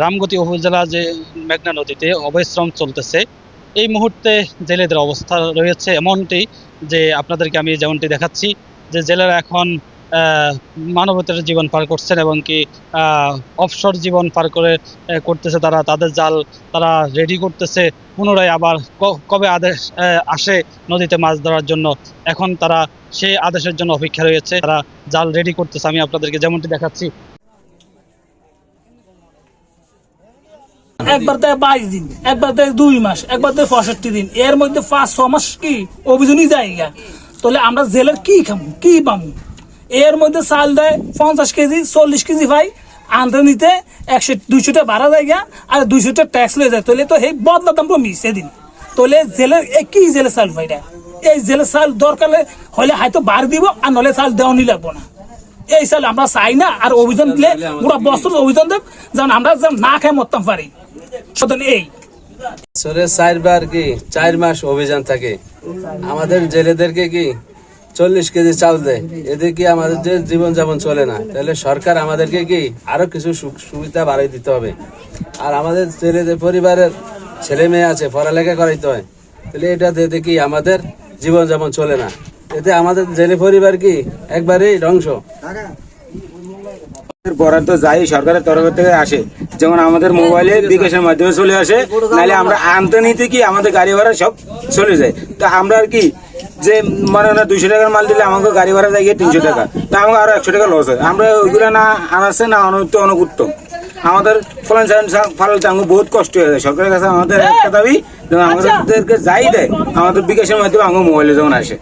রামগতি উপজেলা যে মেঘনা নদীতে অভয়শ্রম চলতেছে। এই মুহূর্তে জেলেদের অবস্থা রয়েছে এমনটি যে আপনাদেরকে আমি যেমনটি দেখাচ্ছি যে জেলেরা এখন মানবতার জীবন পার করছেন এবং কি অবসর জীবন পার করতেছে। তারা তাদের জাল তারা রেডি করতেছে, পুনরায় আবার কবে আদেশ আসে নদীতে মাছ ধরার জন্য, এখন তারা সেই আদেশের জন্য অপেক্ষা রয়েছে। তারা জাল রেডি করতেছে, আমি আপনাদেরকে যেমনটি দেখাচ্ছি। একবার দেয় 22 দিন, একবার দেয় 2 মাস, একবার দেয় 65 দিন, এর মধ্যে 5-6 মাস কি অভিযানই জায়গা। তাহলে আমরা জেলের কি খাবো, কি পাবো? এর মধ্যে চাল দেয় 50 কেজি, 40 কেজি ভাই আনতে নিতে 100-200 ভাড়া জায়গা আর 200 ট্যাক্স লয়ে যায়। তাহলে তো এই বদলা দাম মিস এদিন। তাহলে জেলের কি জেলে চাল ভাইরা, এই জেলে চাল দরকার হলে হয়তো বার দিব, আর নলে চাল দেওয়ানি লাগবো না। এই চাল আমরা চাই না। আর অভিযান দিলে পুরো বছর অভিযান দেব, যেন আমরা না খাই মরতাম পারি। এই 4বার কি 4 মাস অভিযান থাকে, আমাদের জেলেদেরকে কি 40 কেজি চাল দেয়। এতে কি আমাদের যে জীবন যাপন চলে না। তাহলে সরকার আমাদেরকে কি আরো কিছু সুবিধা বাড়াই দিতে হবে। আর আমাদের জেলেদের পরিবারের ছেলে মেয়ে আছে, পড়ালেখা করাইতে হয়। তাহলে এটা দিতে কি আমাদের জীবন যাপন চলে না। এতে আমাদের জেলে পরিবার কি একবারেই ধ্বংস। বরাদ্দ যাই সরকারের তরফ থেকে আসে, যেমন আমাদের মোবাইলে বিকাশের মাধ্যমে চলে আসে, নাহলে আমরা আনতে নিতে কি আমাদের গাড়ি ভাড়া সব চলে যায়। তো আমরা আর কি যে মানে 200 টাকার মাল দিলে আমাকে গাড়ি ভাড়া যায় 300 টাকা, তা আমাকে আরো 100 টাকা লস হয়। আমরা ওইগুলো না আনাচ্ছে না অনেক উত্তম। আমাদের ফলাতে আমাকে বহুত কষ্ট হয়ে যায়। সরকারের কাছে আমাদের একটা দাবি, যেমন আমাদেরকে যাই দেয় আমাদের বিকাশের মাধ্যমে আমাকে মোবাইলে যেমন আসে।